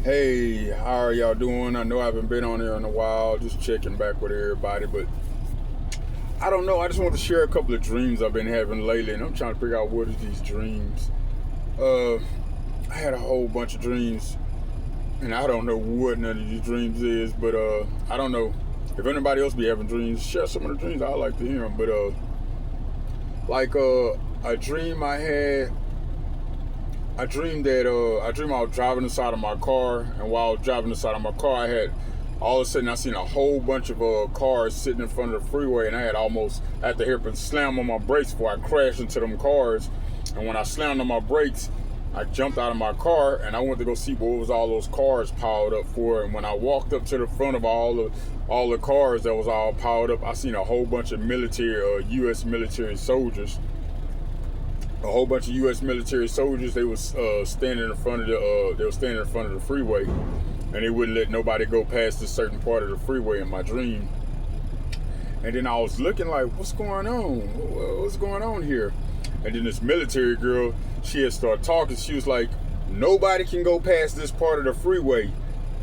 Hey, how are y'all doing? I know I haven't been on here in a while, just checking back with everybody, but I don't know. I just want to share a couple of dreams I've been having lately, and I'm trying to figure out what are these dreams. Uh, I had a whole bunch of dreams, and I don't know what none of these dreams is, but I don't know. If anybody else be having dreams, share some of the dreams. I like to hear them, but a dream I had. I dreamed I was driving inside of my car, and while I was driving inside of my car, I had all of a sudden I seen a whole bunch of cars sitting in front of the freeway, and I had to help and slam on my brakes before I crashed into them cars. And when I slammed on my brakes, I jumped out of my car and I went to go see what was all those cars piled up for. And when I walked up to the front of all the cars that was all piled up, I seen a whole bunch of U.S. military soldiers. A whole bunch of U.S. military soldiers. They was standing in front of the freeway, and they wouldn't let nobody go past a certain part of the freeway in my dream. And then I was looking like, what's going on? What's going on here? And then this military girl, she had started talking. She was like, nobody can go past this part of the freeway.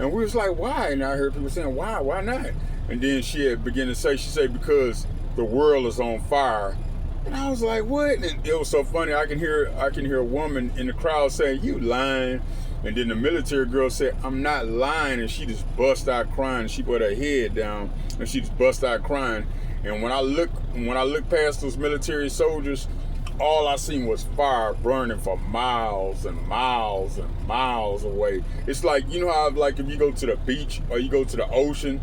And we was like, why? And I heard people saying, why? Why not? And then she had begun to say, she said, because the world is on fire. And I was like, what? And it was so funny. I can hear a woman in the crowd saying, you lying. And then the military girl said, I'm not lying. And she just bust out crying. She put her head down and she just bust out crying. And when I looked past those military soldiers, all I seen was fire burning for miles and miles and miles away. It's like, you know how like if you go to the beach or you go to the ocean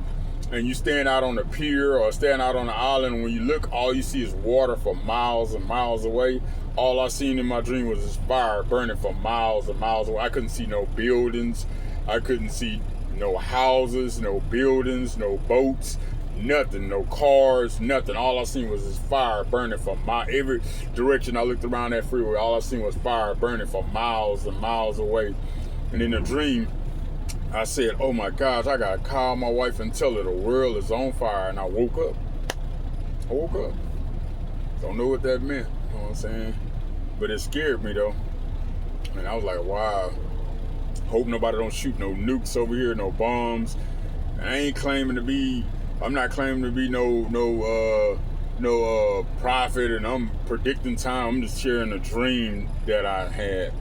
and you stand out on the pier or stand out on the island, and when you look, all you see is water for miles and miles away. All I seen in my dream was this fire burning for miles and miles away. I couldn't see no buildings. I couldn't see no houses, no buildings, no boats, nothing, no cars, nothing. All I seen was this fire burning from every direction I looked around that freeway. All I seen was fire burning for miles and miles away. And in the dream, I said, oh my gosh, I gotta call my wife and tell her the world is on fire. And I woke up. Don't know what that meant, you know what I'm saying? But it scared me though. And I was like, wow. Hope nobody don't shoot no nukes over here, no bombs. And I'm not claiming to be no prophet, and I'm predicting time. I'm just sharing a dream that I had.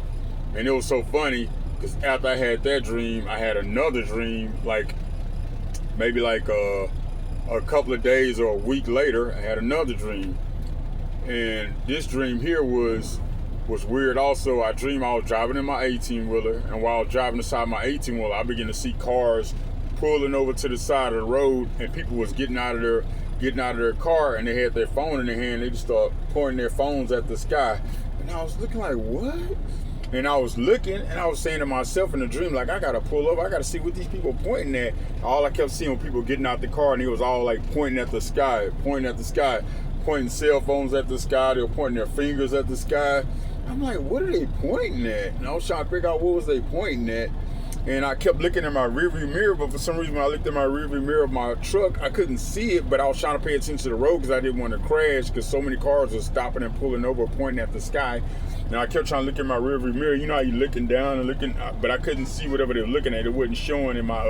And it was so funny because after I had that dream, I had another dream, like maybe like a couple of days or a week later. I had another dream, and this dream here was weird. Also, I dreamed I was driving in my 18-wheeler, and while I was driving inside my 18-wheeler, I began to see cars pulling over to the side of the road, and people was getting out of their car, and they had their phone in their hand. They just started pointing their phones at the sky, and I was looking like, what? And I was looking, and I was saying to myself in the dream, like, I gotta pull over. I gotta see what these people pointing at. All I kept seeing was people getting out the car, and it was all like pointing at the sky, pointing cell phones at the sky. They were pointing their fingers at the sky. I'm like, what are they pointing at? And I was trying to figure out what was they pointing at. And I kept looking in my rearview mirror, but for some reason when I looked in my rearview mirror of my truck, I couldn't see it, but I was trying to pay attention to the road because I didn't want to crash, because so many cars were stopping and pulling over, pointing at the sky. And I kept trying to look in my rearview mirror. You know how you're looking down and looking, but I couldn't see whatever they were looking at. It wasn't showing in my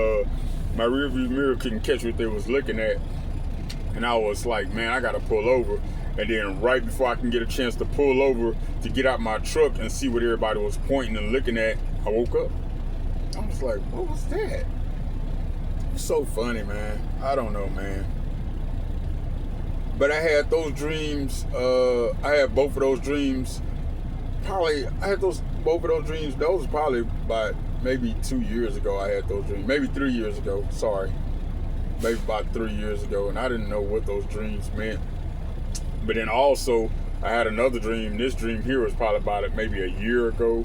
rearview mirror, couldn't catch what they was looking at. And I was like, man, I gotta pull over. And then right before I can get a chance to pull over to get out my truck and see what everybody was pointing and looking at, I woke up. I was like, what was that? It's so funny, man. I don't know, man. But I had those dreams. I had both of those dreams. Both of those dreams. Those was probably about maybe 2 years ago. I had those dreams. Maybe 3 years ago. Sorry. Maybe about 3 years ago. And I didn't know what those dreams meant. But then also, I had another dream. This dream here was probably about maybe a year ago,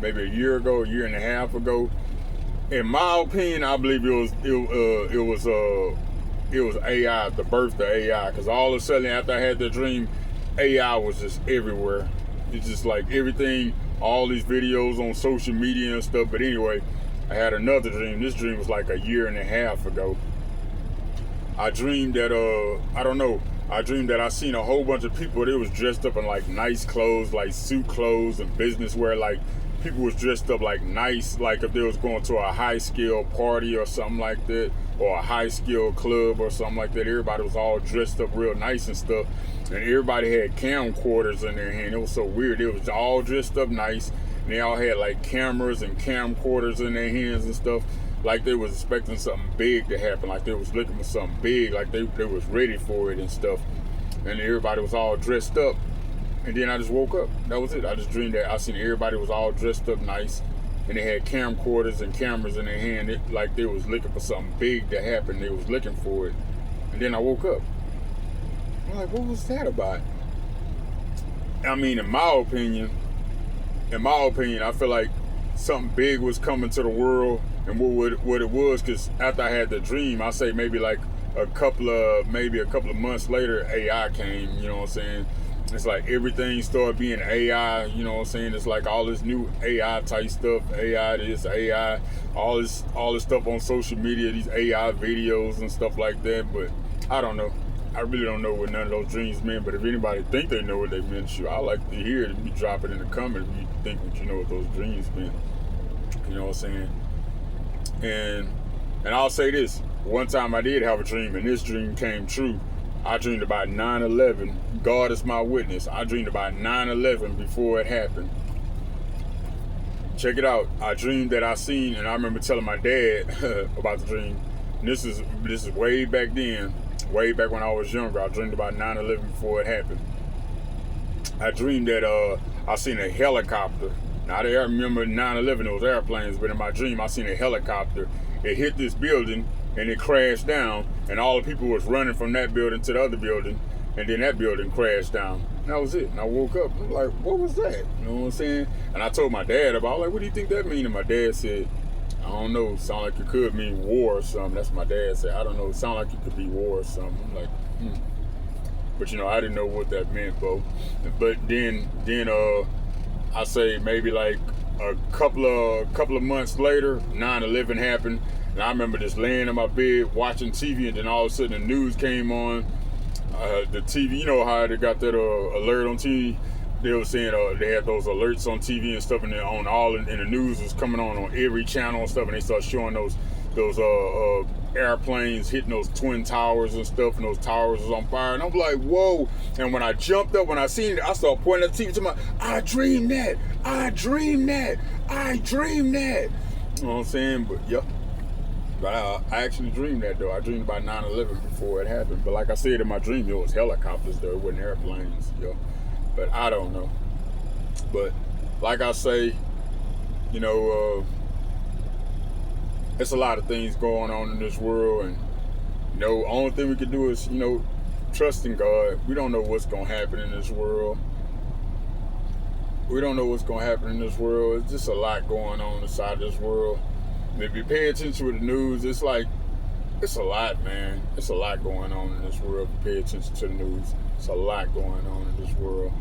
a year and a half ago. In my opinion, I believe it was AI, the birth of AI. Because all of a sudden, after I had that dream, AI was just everywhere. It's just like everything, all these videos on social media and stuff. But anyway, I had another dream. This dream was like a year and a half ago. I dreamed that I dreamed that I seen a whole bunch of people. They was dressed up in like nice clothes, like suit clothes and business wear, like people was dressed up like nice, like if they was going to a high skill party or something like that, or a high skill club or something like that. Everybody was all dressed up real nice and stuff, and everybody had camcorders in their hand. It was so weird. It was all dressed up nice, and they all had like cameras and camcorders in their hands and stuff, like they was expecting something big to happen, like they was looking for something big, like they was ready for it and stuff. And everybody was all dressed up. And then I just woke up. That was it. I just dreamed that I seen everybody was all dressed up nice, and they had camcorders and cameras in their hand, like they was looking for something big to happen. They was looking for it. And then I woke up. I'm like, what was that about? I mean, in my opinion, I feel like something big was coming to the world. And what it was, because after I had the dream, I say maybe like a couple of months later, AI came. You know what I'm saying? It's like everything started being AI, you know what I'm saying? It's like all this new AI type stuff, AI this, AI, all this stuff on social media, these AI videos and stuff like that. But I don't know. I really don't know what none of those dreams meant. But if anybody think they know what they meant, sure, I like to hear it. You drop it in the comments if you think what you know what those dreams meant. You know what I'm saying? And I'll say this. One time I did have a dream, and this dream came true. I dreamed about 9/11. God is my witness. I dreamed about 9/11 before it happened. Check it out. I dreamed that I seen, and I remember telling my dad about the dream. And this is way back then, way back when I was younger. I dreamed about 9/11 before it happened. I dreamed that I seen a helicopter. Now I remember 9/11, those airplanes, but in my dream I seen a helicopter. It hit this building and it crashed down, and all the people was running from that building to the other building, and then that building crashed down. And that was it. And I woke up, I'm like, what was that? You know what I'm saying? And I told my dad about it. Like, what do you think that mean? And my dad said, I don't know, sound like it could mean war or something. That's what my dad said. I don't know, it sound like it could be war or something. I'm like, But you know, I didn't know what that meant, bro. But then I say maybe like a couple of months later, 9/11 happened. And I remember just laying in my bed watching TV, and then all of a sudden the news came on. The TV, you know how they got that alert on TV? They were saying they had those alerts on TV and stuff, and and the news was coming on every channel and stuff, and they started showing those airplanes hitting those twin towers and stuff, and those towers was on fire. And I'm like, whoa. And when I jumped up, when I seen it, I started pointing at the TV to my, I dreamed that. You know what I'm saying? But yeah. But I actually dreamed that, though. I dreamed about 9/11 before it happened. But like I said in my dream, it was helicopters, though. It wasn't airplanes, yo. But I don't know. But like I say, you know, there's a lot of things going on in this world. And, you know, only thing we can do is, you know, trust in God. We don't know what's going to happen in this world. It's just a lot going on inside this world. And if you pay attention to the news, it's like, it's a lot, man. It's a lot going on in this world. If you pay attention to the news, it's a lot going on in this world.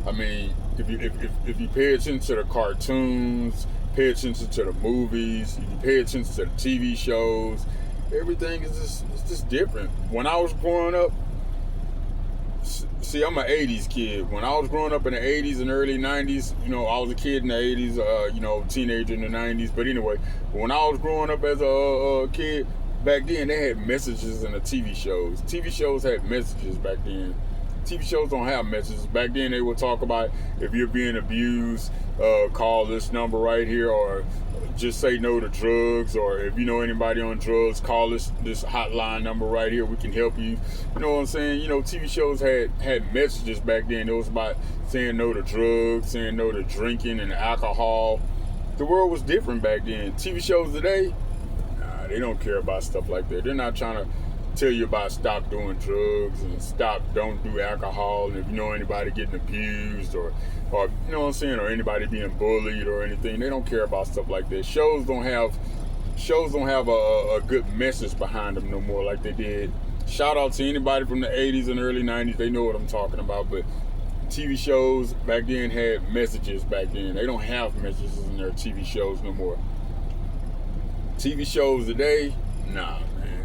I mean, if you pay attention to the cartoons, pay attention to the movies, if you pay attention to the TV shows, everything is just different. When I was growing up, see, I'm an 80s kid. When I was growing up in the 80s and early 90s, you know, I was a kid in the 80s, you know, teenager in the 90s. But anyway, when I was growing up as a kid, back then they had messages in the TV shows. TV shows had messages back then. TV shows don't have messages. Back then they would talk about if you're being abused, call this number right here, or just say no to drugs, or if you know anybody on drugs, call this hotline number right here. We can help you. You know what I'm saying? You know, TV shows had messages back then. It was about saying no to drugs, saying no to drinking and alcohol. The world was different back then. TV shows today, nah, they don't care about stuff like that. They're not trying to tell you about stop doing drugs and don't do alcohol, and if you know anybody getting abused or you know what I'm saying, or anybody being bullied or anything, they don't care about stuff like that. Shows don't have a good message behind them no more like they did. Shout out to anybody from the 80s and early 90s, they know what I'm talking about. But TV shows back then had messages back then. They don't have messages in their TV shows no more. TV shows today, nah.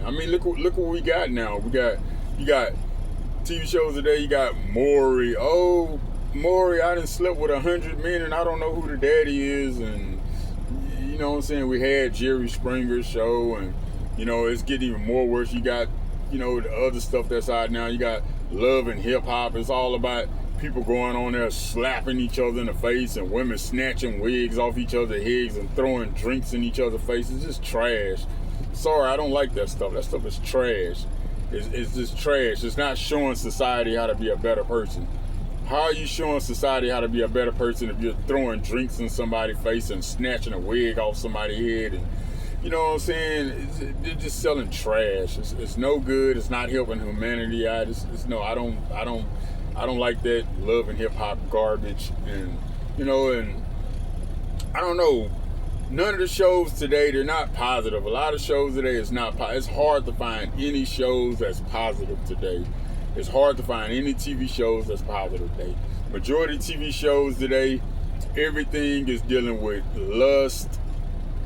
I mean, look what we got now. You got TV shows today. You got Maury. Oh, Maury, I done slept with 100 men and I don't know who the daddy is. And, you know what I'm saying? We had Jerry Springer's show, and, you know, it's getting even more worse. You got, you know, the other stuff that's out now. You got Love and Hip Hop. It's all about people going on there slapping each other in the face and women snatching wigs off each other's heads and throwing drinks in each other's faces. It's just trash. Sorry, I don't like that stuff. That stuff is trash. It's just trash. It's not showing society how to be a better person. How are you showing society how to be a better person if you're throwing drinks in somebody's face and snatching a wig off somebody's head? And you know what I'm saying? They're just selling trash. It's no good. It's not helping humanity out. I don't like that Love and Hip Hop garbage. And you know, and I don't know. None of the shows today, they're not positive. A lot of shows today is not positive. It's hard to find any shows that's positive today. It's hard to find any TV shows that's positive today. Majority of TV shows today, everything is dealing with lust.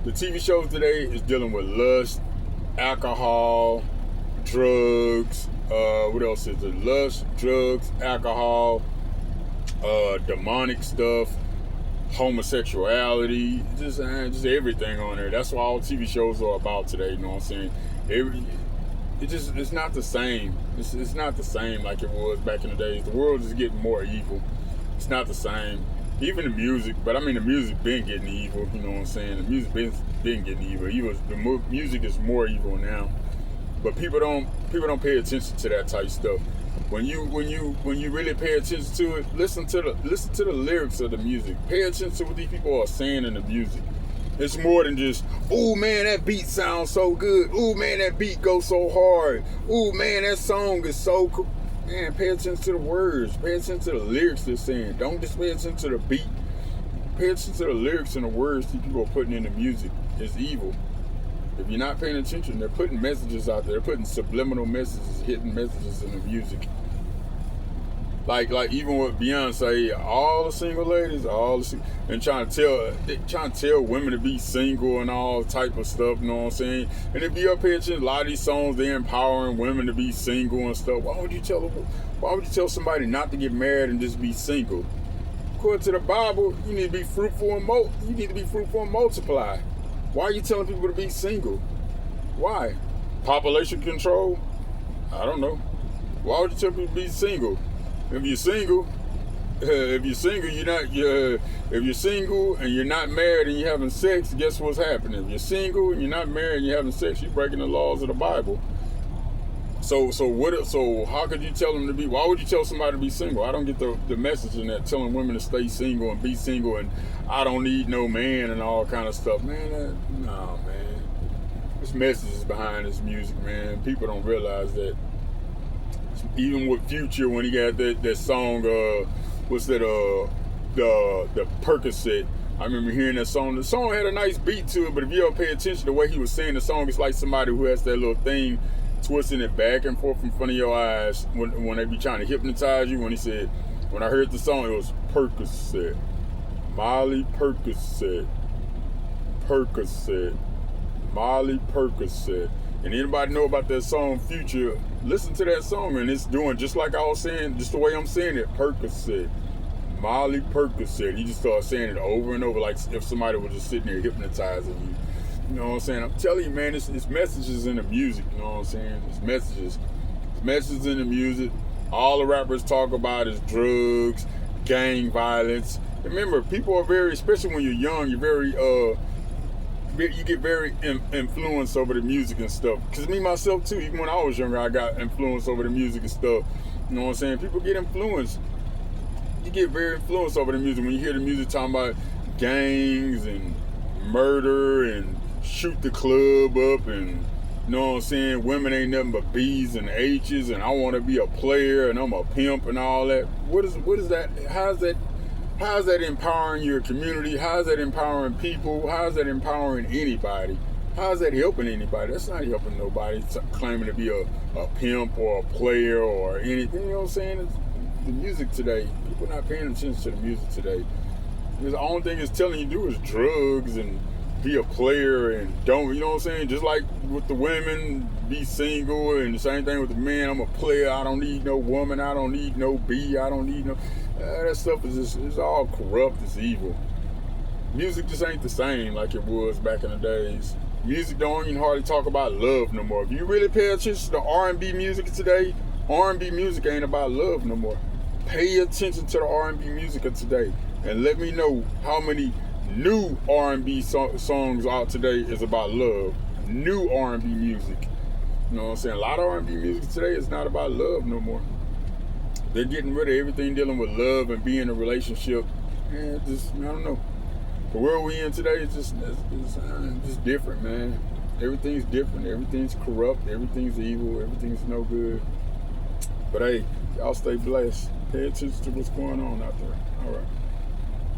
The TV shows today is dealing with lust, alcohol, drugs. What else is it? Lust, drugs, alcohol, demonic stuff, homosexuality, just everything on there. That's what all TV shows are about today. You know what I'm saying? It's not the same. It's not the same like it was back in the days. The world is getting more evil. It's not the same. Even the music, but I mean the music been getting evil. You know what I'm saying? The music been getting evil. The music is more evil now. But people don't pay attention to that type stuff. When you really pay attention to it, listen to the lyrics of the music. Pay attention to what these people are saying in the music. It's more than just, ooh man, that beat sounds so good. Ooh man, that beat goes so hard. Ooh man, that song is so cool. Man, pay attention to the words. Pay attention to the lyrics they're saying. Don't just pay attention to the beat. Pay attention to the lyrics and the words these people are putting in the music. It's evil. If you're not paying attention, they're putting messages out there. They're putting subliminal messages, hidden messages in the music. Like even with Beyonce, all the single ladies, and trying to tell women to be single and all type of stuff. You know what I'm saying? And if you pay attention, a lot of these songs, they're empowering women to be single and stuff. Why would you tell somebody not to get married and just be single? According to the Bible, you need to be fruitful and multiply. Why are you telling people to be single? Why? Population control? I don't know. Why would you tell people to be single? If you're single, and you're not married and you're having sex, guess what's happening? If you're single and you're not married and you're having sex, you're breaking the laws of the Bible. So how could you tell them to be? Why would you tell somebody to be single? I don't get the message in that telling women to stay single and be single and I don't need no man and all kind of stuff. Man, no, man. There's messages behind this music, man. People don't realize that. Even with Future, when he got that song, what's that? The Percocet. I remember hearing that song. The song had a nice beat to it, but if you ever pay attention to the way he was saying the song, it's like somebody who has that little thing twisting it back and forth in front of your eyes when they be trying to hypnotize you. When he said, when I heard the song, it was Percocet, Molly Percocet, Molly Percocet. And anybody know about that song Future, listen to that song and it's doing just like I was saying, just the way I'm saying it, Percocet, Molly Percocet. He just started saying it over and over like if somebody was just sitting there hypnotizing you. You know what I'm saying? I'm telling you, man, it's messages in the music, you know what I'm saying? It's messages in the music. All the rappers talk about is drugs, gang violence. Remember, people are very, especially when you're young, you get very influenced over the music and stuff. Because me, myself, too, even when I was younger, I got influenced over the music and stuff. You know what I'm saying? People get influenced. You get very influenced over the music. When you hear the music talking about gangs and murder and shoot the club up and, you know what I'm saying, women ain't nothing but B's and H's and I want to be a player and I'm a pimp and all that. What is that? How's that empowering your community? How's that empowering people? How's that empowering anybody? How's that helping anybody? That's not helping nobody claiming to be a pimp or a player or anything. You know what I'm saying? It's the music today. People not paying attention to the music today. Because the only thing it's telling you to do is drugs and be a player and don't, you know what I'm saying? Just like with the women, be single, and the same thing with the men. I'm a player. I don't need no woman. I don't need no B. I don't need no... That stuff is just, it's all corrupt, it's evil. Music just ain't the same like it was back in the days. Music don't even hardly talk about love no more. If you really pay attention to R&B music today, R&B music ain't about love no more. Pay attention to the R&B music of today and let me know how many new R&B songs out today is about love. New R&B music. You know what I'm saying? A lot of R&B music today is not about love no more. They're getting rid of everything dealing with love and being in a relationship. And just, I don't know. The world we in today is just different, man. Everything's different. Everything's corrupt. Everything's evil. Everything's no good. But hey, y'all stay blessed. Pay attention to what's going on out there. All right.